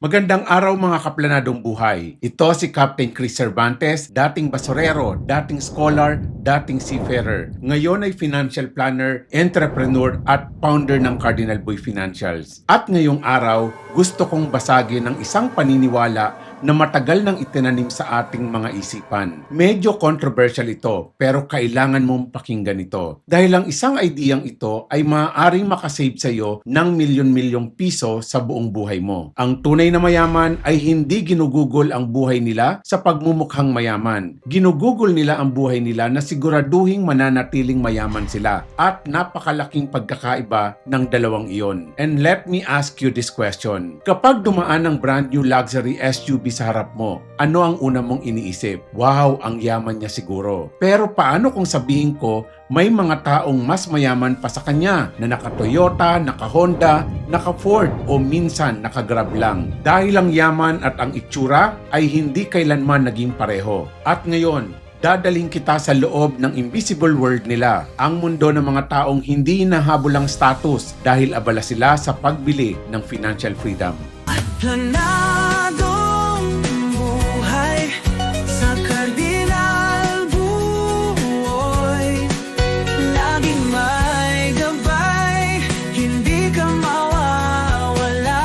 Magandang araw mga kaplanadong buhay. Ito si Captain Chris Cervantes, dating basurero, dating scholar, dating seafarer. Ngayon ay financial planner, entrepreneur at founder ng Cardinal Boy Financials. At ngayong araw, gusto kong basagin ang isang paniniwala na matagal nang itinanim sa ating mga isipan. Medyo controversial ito, pero kailangan mong pakinggan ito. Dahil ang isang ideyang ito ay maaaring makasave sa iyo ng milyon-milyong piso sa buong buhay mo. Ang tunay na mayaman ay hindi ginugugol ang buhay nila sa pagmumukhang mayaman. Ginugugol nila ang buhay nila na siguraduhing mananatiling mayaman sila. At napakalaking pagkakaiba ng dalawang iyon. And let me ask you this question. Kapag dumaan ang brand new luxury SUV sa harap mo, ano ang una mong iniisip? Wow, ang yaman niya siguro. Pero paano kung sabihin ko, may mga taong mas mayaman pa sa kanya na naka-Toyota, naka-Honda, naka-Ford o minsan naka-Grab lang. Dahil ang yaman at ang itsura ay hindi kailanman naging pareho. At ngayon, dadaling kita sa loob ng invisible world nila, ang mundo ng mga taong hindi hinahabol ang status dahil abala sila sa pagbili ng financial freedom. Planadong buhay sa Cardinal Boy, laging may gabay, hindi ka mawawala.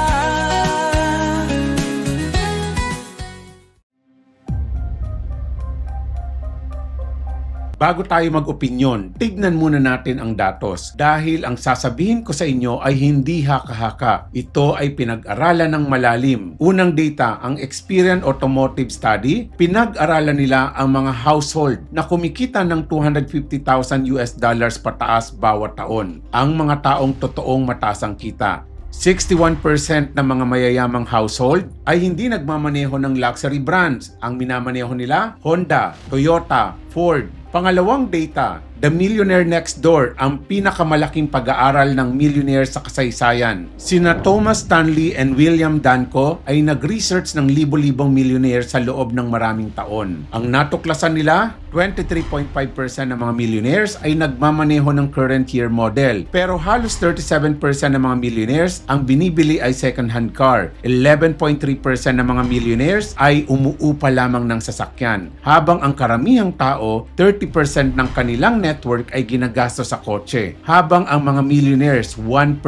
Bago tayo mag-opinyon, tignan muna natin ang datos dahil ang sasabihin ko sa inyo ay hindi haka-haka. Ito ay pinag-aralan ng malalim. Unang data, ang Experian Automotive Study, pinag-aralan nila ang mga household na kumikita ng $250,000 pataas bawat taon. Ang mga taong totoong mataas ang kita. 61% ng mga mayayamang household ay hindi nagmamaneho ng luxury brands. Ang minamaneho nila, Honda, Toyota, Ford. Pangalawang data, The Millionaire Next Door, ang pinakamalaking pag-aaral ng millionaire sa kasaysayan. Sina Thomas Stanley and William Danko ay nag-research ng libo-libong millionaire sa loob ng maraming taon. Ang natuklasan nila, 23.5% ng mga millionaires ay nagmamaneho ng current year model. Pero halos 37% ng mga millionaires ang binibili ay second-hand car. 11.3% ng mga millionaires ay umuupa lamang ng sasakyan. Habang ang karamihang tao, 30% ng kanilang network ay ginagastos sa kotse, habang ang mga millionaires 1%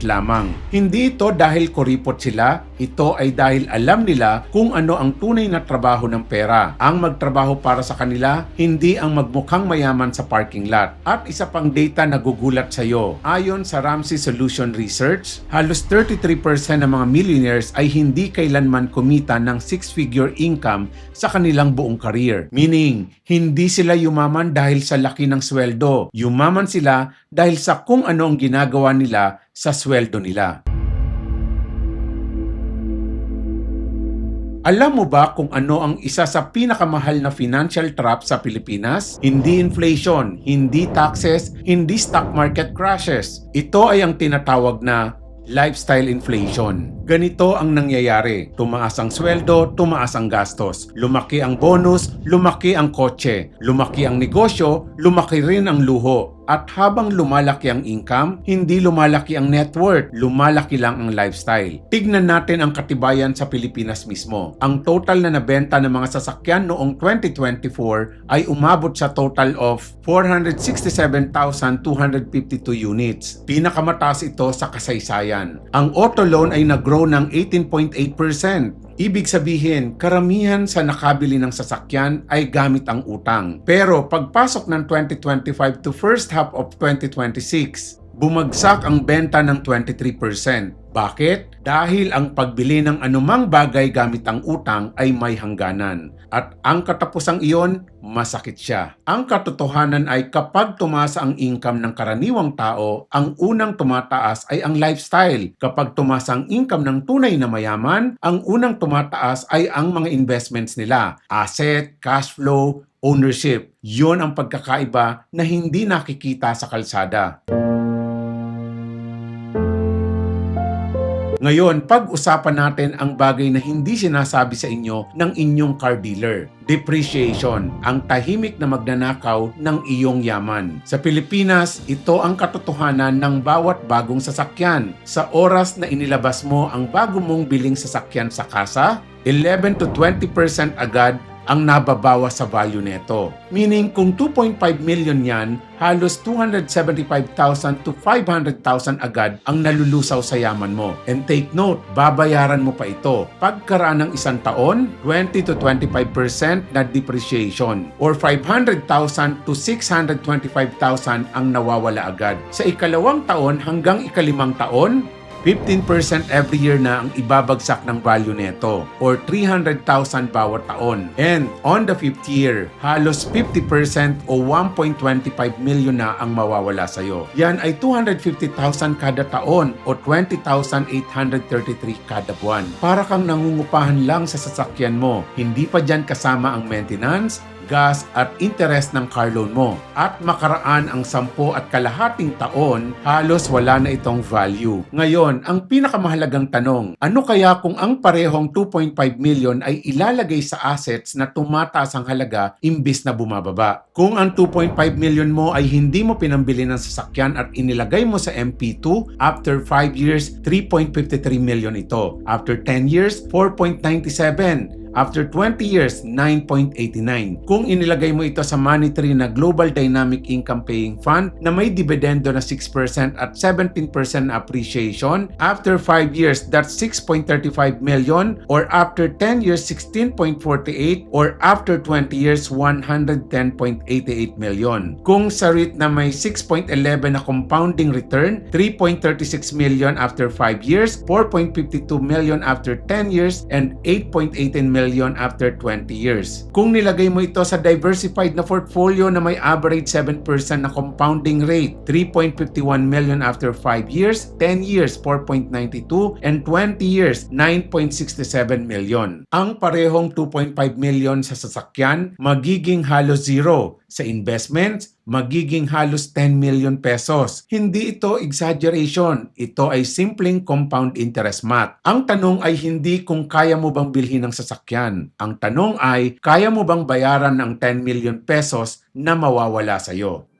lamang. Hindi ito dahil kuripot sila, ito ay dahil alam nila kung ano ang tunay na trabaho ng pera. Ang magtrabaho para sa kanila, hindi ang magmukhang mayaman sa parking lot. At isa pang data na gugulat sa iyo. Ayon sa Ramsey Solution Research, halos 33% ng mga millionaires ay hindi kailanman kumita ng six-figure income sa kanilang buong career. Meaning, hindi sila yumaman dahil sa laki ng sweldo. Yumaman sila dahil sa kung ano ang ginagawa nila sa sweldo nila. Alam mo ba kung ano ang isa sa pinakamahal na financial trap sa Pilipinas? Hindi inflation, hindi taxes, hindi stock market crashes. Ito ay ang tinatawag na lifestyle inflation. Ganito ang nangyayari. Tumaas ang sweldo, tumaas ang gastos. Lumaki ang bonus, lumaki ang kotse. Lumaki ang negosyo, lumaki rin ang luho. At habang lumalaki ang income, hindi lumalaki ang net worth, lumalaki lang ang lifestyle. Tignan natin ang katibayan sa Pilipinas mismo. Ang total na nabenta ng mga sasakyan noong 2024 ay umabot sa total of 467,252 units. Pinakamataas ito sa kasaysayan. Ang auto loan ay nag-grow ng 18.8%. Ibig sabihin, karamihan sa nakabili ng sasakyan ay gamit ang utang. Pero pagpasok ng 2025 to first half of 2026, bumagsak ang benta ng 23%. Bakit? Dahil ang pagbili ng anumang bagay gamit ang utang ay may hangganan. At ang katapusang iyon, masakit siya. Ang katotohanan ay kapag tumaas ang income ng karaniwang tao, ang unang tumataas ay ang lifestyle. Kapag tumaas ang income ng tunay na mayaman, ang unang tumataas ay ang mga investments nila. Asset, cash flow, ownership. Yun ang pagkakaiba na hindi nakikita sa kalsada. Ngayon, pag-usapan natin ang bagay na hindi sinasabi sa inyo ng inyong car dealer. Depreciation, ang tahimik na magnanakaw ng iyong yaman. Sa Pilipinas, ito ang katotohanan ng bawat bagong sasakyan. Sa oras na inilabas mo ang bago mong biling sasakyan sa kasa, 11 to 20% agad ang nababawas sa value nito. Meaning kung 2.5 million yan, halos 275,000 to 500,000 agad ang nalulusaw sa yaman mo. And take note, babayaran mo pa ito. Pagkaraan ng isang taon, 20 to 25% na depreciation or 500,000 to 625,000 ang nawawala agad. Sa ikalawang taon hanggang ikalimang taon, 15% every year na ang ibabagsak ng value nito or 300,000 bawat taon. And on the 5th year, halos 50% o 1.25 million na ang mawawala sa'yo. Yan ay 250,000 kada taon o 20,833 kada buwan. Para kang nangungupahan lang sa sasakyan mo. Hindi pa dyan kasama ang maintenance, gas at interest ng car loan mo. At makaraan ang 10 at kalahating taon, halos wala na itong value. Ngayon, ang pinakamahalagang tanong, ano kaya kung ang parehong 2.5 million ay ilalagay sa assets na tumataas ang halaga imbis na bumababa? Kung ang 2.5 million mo ay hindi mo pinambili ng sasakyan at inilagay mo sa MP2, after 5 years, 3.53 million ito. After 10 years, 4.97. After 20 years, 9.89. Kung inilagay mo ito sa money tree na Global Dynamic Income Paying Fund na may dividendo na 6% at 17% appreciation, after 5 years, that's 6.35 million or after 10 years, 16.48 or after 20 years, 110.88 million. Kung sa REIT na may 6.11 na compounding return, 3.36 million after 5 years, 4.52 million after 10 years, and 8.18 million after 20 years. Kung nilagay mo ito sa diversified na portfolio na may average 7% na compounding rate, 3.51 million after 5 years, 10 years, 4.92, and 20 years, 9.67 million. Ang parehong 2.5 million sa sasakyan, magiging halos zero. Sa investments, magiging halos 10 million pesos. Hindi ito exaggeration. Ito ay simpleng compound interest math. Ang tanong ay hindi kung kaya mo bang bilhin ng sasakyan. Ang tanong ay, kaya mo bang bayaran ng 10 million pesos na mawawala sa iyo?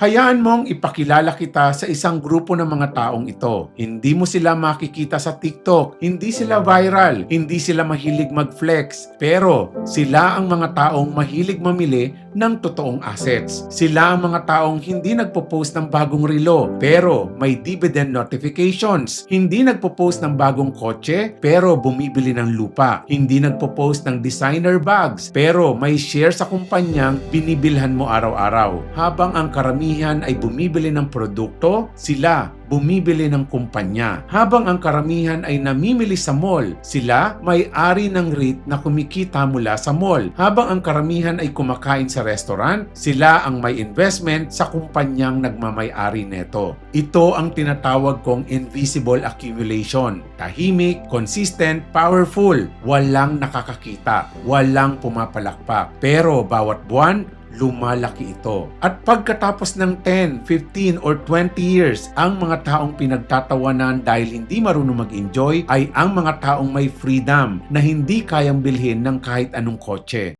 Hayaan mong ipakilala kita sa isang grupo ng mga taong ito. Hindi mo sila makikita sa TikTok, hindi sila viral, hindi sila mahilig mag-flex, pero sila ang mga taong mahilig mamili ng totoong assets. Sila ang mga taong hindi nagpo-post ng bagong relo, pero may dividend notifications. Hindi nagpo-post ng bagong kotse, pero bumibili ng lupa. Hindi nagpo-post ng designer bags, pero may share sa kumpanyang binibilhan mo araw-araw. Habang ang karamihan ay bumibili ng produkto, sila bumibili ng kumpanya. Habang ang karamihan ay namimili sa mall, sila may-ari ng REIT na kumikita mula sa mall. Habang ang karamihan ay kumakain sa restaurant, sila ang may investment sa kumpanyang nagmamay-ari neto. Ito ang tinatawag kong invisible accumulation. Tahimik, consistent, powerful, walang nakakakita, walang pumapalakpak. Pero bawat buwan, lumalaki ito. At pagkatapos ng 10, 15, or 20 years, ang mga taong pinagtatawanan dahil hindi marunong mag-enjoy ay ang mga taong may freedom na hindi kayang bilhin ng kahit anong kotse.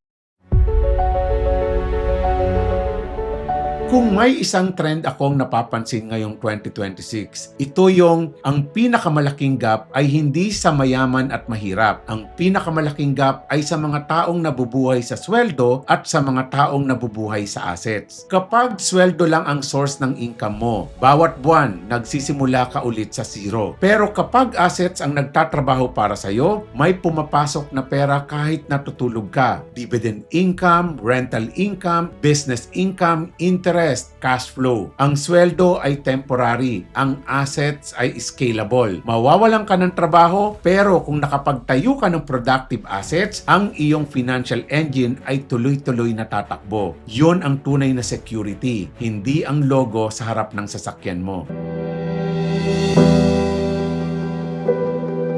Kung may isang trend akong napapansin ngayong 2026, ito yung ang pinakamalaking gap ay hindi sa mayaman at mahirap. Ang pinakamalaking gap ay sa mga taong nabubuhay sa sweldo at sa mga taong nabubuhay sa assets. Kapag sweldo lang ang source ng income mo, bawat buwan nagsisimula ka ulit sa zero. Pero kapag assets ang nagtatrabaho para sa'yo, may pumapasok na pera kahit natutulog ka. Dividend income, rental income, business income, interest, cash flow. Ang sweldo ay temporary, ang assets ay scalable. Mawawalan ka ng trabaho, pero kung nakapagtayo ka ng productive assets, ang iyong financial engine ay tuloy-tuloy na tatakbo. Yun ang tunay na security, hindi ang logo sa harap ng sasakyan mo.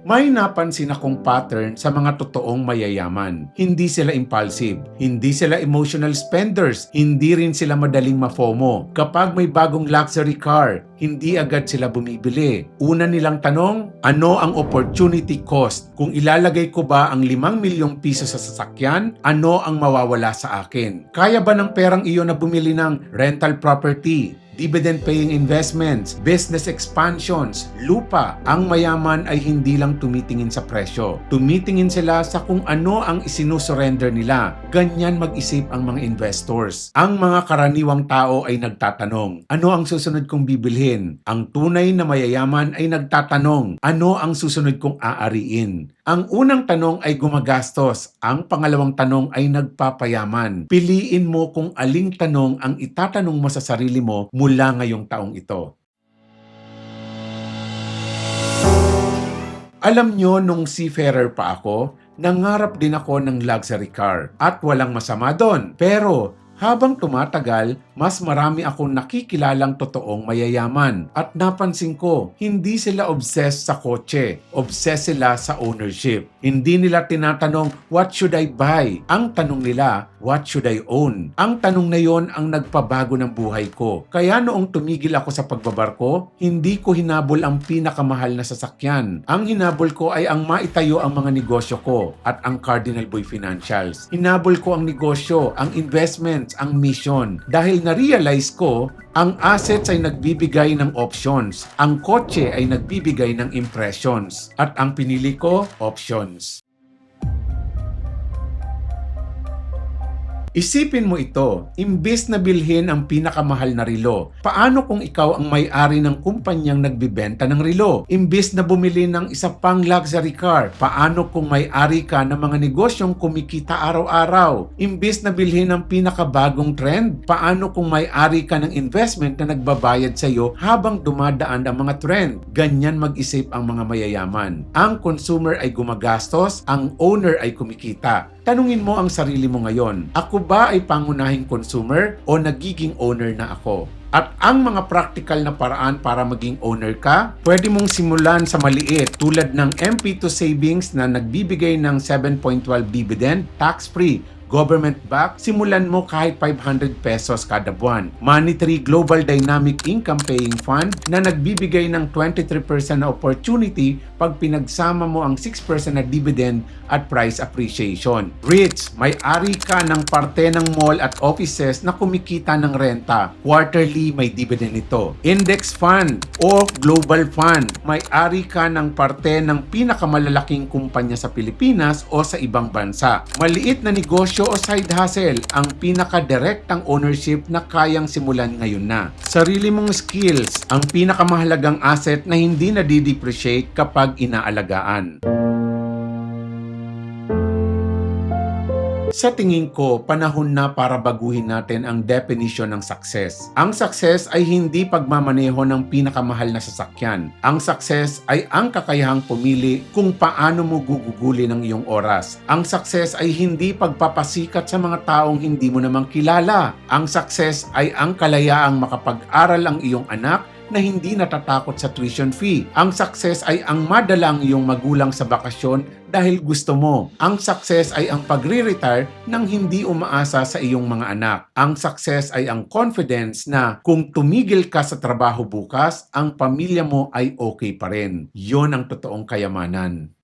May napansin akong pattern sa mga totoong mayayaman. Hindi sila impulsive, hindi sila emotional spenders, hindi rin sila madaling ma-FOMO. Kapag may bagong luxury car, hindi agad sila bumibili. Una nilang tanong, ano ang opportunity cost? Kung ilalagay ko ba ang 5 milyong piso sa sasakyan, ano ang mawawala sa akin? Kaya ba ng perang iyon na bumili ng rental property, dividend-paying investments, business expansions, lupa? Ang mayaman ay hindi lang tumitingin sa presyo. Tumitingin sila sa kung ano ang isinusurrender nila. Ganyan mag-isip ang mga investors. Ang mga karaniwang tao ay nagtatanong, ano ang susunod kong bibilhin? Ang tunay na mayayaman ay nagtatanong, ano ang susunod kong aariin? Ang unang tanong ay gumagastos. Ang pangalawang tanong ay nagpapayaman. Piliin mo kung aling tanong ang itatanong mo sa sarili mo mula ngayong taong ito. Alam nyo, nung seafarer pa ako, nangarap din ako ng luxury car. At walang masama doon. Pero habang tumatagal, mas marami akong nakikilalang totoong mayayaman. At napansin ko, hindi sila obsessed sa kotse. Obsessed sila sa ownership. Hindi nila tinatanong, what should I buy? Ang tanong nila, what should I own? Ang tanong na yon ang nagpabago ng buhay ko. Kaya noong tumigil ako sa pagbabarko, hindi ko hinabol ang pinakamahal na sasakyan. Ang hinabol ko ay ang maitayo ang mga negosyo ko at ang Cardinal Boy Financials. Hinabol ko ang negosyo, ang investments, ang mission. Dahil na-realize ko, ang assets ay nagbibigay ng options. Ang kotse ay nagbibigay ng impressions. At ang pinili ko, options. Isipin mo ito, imbes na bilhin ang pinakamahal na relo, paano kung ikaw ang may-ari ng kumpanyang nagbibenta ng relo? Imbes na bumili ng isa pang luxury car, paano kung may-ari ka ng mga negosyong kumikita araw-araw? Imbes na bilhin ang pinakabagong trend, paano kung may-ari ka ng investment na nagbabayad sa iyo habang dumadaan ang mga trend? Ganyan mag-isip ang mga mayayaman. Ang consumer ay gumagastos, ang owner ay kumikita. Tanungin mo ang sarili mo ngayon, ako ba ay pangunahing consumer o nagiging owner na ako? At ang mga practical na paraan para maging owner ka, pwede mong simulan sa maliit tulad ng MP2 Savings na nagbibigay ng 7.12 dividend, tax-free, government-backed, simulan mo kahit 500 pesos kada buwan. Monetary Global Dynamic Income Paying Fund na nagbibigay ng 23% na opportunity pag pinagsama mo ang 6% na dividend at price appreciation. REITs, may-ari ka ng parte ng mall at offices na kumikita ng renta. Quarterly, may dividend ito. Index Fund o Global Fund, may-ari ka ng parte ng pinakamalalaking kumpanya sa Pilipinas o sa ibang bansa. Maliit na negosyo o side hustle, ang pinaka-direktang ownership na kayang simulan ngayon na. Sarili mong skills, ang pinakamahalagang asset na hindi nadidepreciate kapag inaalagaan. Sa tingin ko, panahon na para baguhin natin ang definition ng success. Ang success ay hindi pagmamaneho ng pinakamahal na sasakyan. Ang success ay ang kakayahang pumili kung paano mo gugugulin ang iyong oras. Ang success ay hindi pagpapasikat sa mga taong hindi mo namang kilala. Ang success ay ang kalayaang makapag-aral ang iyong anak na hindi natatakot sa tuition fee. Ang success ay ang madala ang iyong magulang sa bakasyon dahil gusto mo. Ang success ay ang pagre-retire nang hindi umaasa sa iyong mga anak. Ang success ay ang confidence na kung tumigil ka sa trabaho bukas, ang pamilya mo ay okay pa rin. Yon ang totoong kayamanan.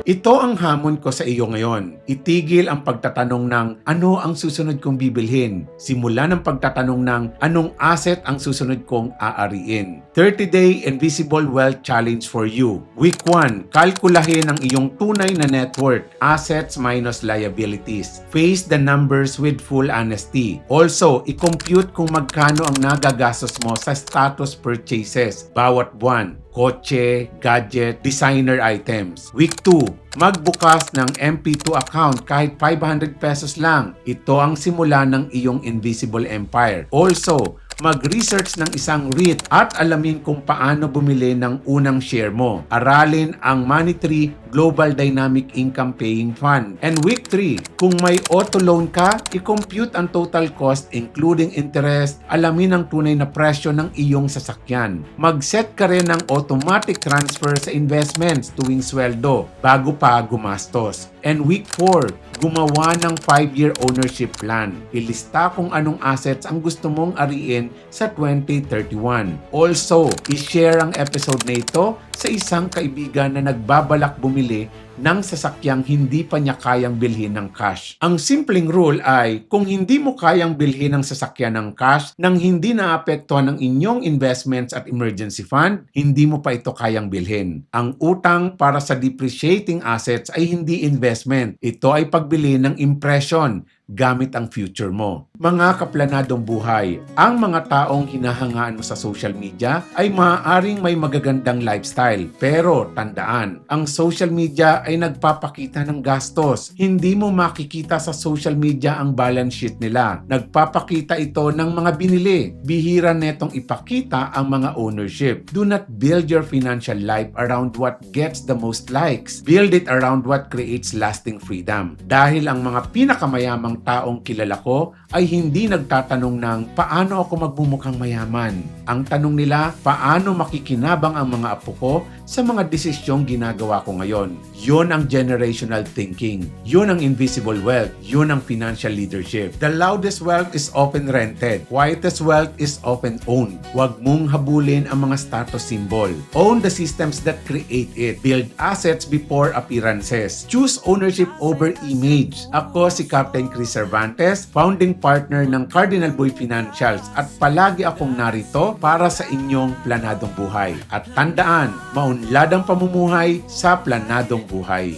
Ito ang hamon ko sa iyo ngayon. Itigil ang pagtatanong ng ano ang susunod kong bibilhin. Simulan ang pagtatanong ng anong asset ang susunod kong aariin. 30-day Invisible Wealth Challenge for you. Week 1, kalkulahin ang iyong tunay na net worth, assets minus liabilities. Face the numbers with full honesty. Also, i-compute kung magkano ang nagagastos mo sa status purchases bawat buwan. Kotse, gadget, designer items. Week 2, magbukas ng MP2 account kahit 500 pesos lang. Ito ang simula ng iyong invisible empire. Also, Mag-research ng isang REIT at alamin kung paano bumili ng unang share mo. Aralin ang Money Tree Global Dynamic Income Paying Fund. And week 3, kung may auto loan ka, i-compute ang total cost including interest, alamin ang tunay na presyo ng iyong sasakyan. Mag-set ka rin ng automatic transfer sa investments tuwing sweldo bago pa gumastos. And week 4, gumawa ng 5-year ownership plan. Ilista kung anong assets ang gusto mong ariin sa 2031. Also, i-share ang episode na ito sa isang kaibigan na nagbabalak bumili ng sasakyang hindi pa niya kayang bilhin ng cash. Ang simpleng rule ay kung hindi mo kayang bilhin ng sasakyan ng cash nang hindi naapektuhan ng inyong investments at emergency fund, hindi mo pa ito kayang bilhin. Ang utang para sa depreciating assets ay hindi investment. Ito ay pagbili ng impression gamit ang future mo. Mga kaplanadong buhay, ang mga taong hinahangaan mo sa social media ay maaaring may magagandang lifestyle. Pero tandaan, ang social media ay nagpapakita ng gastos. Hindi mo makikita sa social media ang balance sheet nila. Nagpapakita ito ng mga binili. Bihira netong ipakita ang mga ownership. Do not build your financial life around what gets the most likes. Build it around what creates lasting freedom. Dahil ang mga pinakamayamang taong kilala ko ay hindi nagtatanong ng paano ako magmumukhang mayaman. Ang tanong nila, paano makikinabang ang mga apo ko sa mga desisyong ginagawa ko ngayon. Yun ang generational thinking. Yun ang invisible wealth. Yun ang financial leadership. The loudest wealth is often rented. Quietest wealth is often owned. Huwag mong habulin ang mga status symbol. Own the systems that create it. Build assets before appearances. Choose ownership over image. Ako si Captain Chris Cervantes, founding partner ng Cardinal Boy Financials, at palagi akong narito para sa inyong planadong buhay. At tandaan, maunlad ang pamumuhay sa planadong buhay.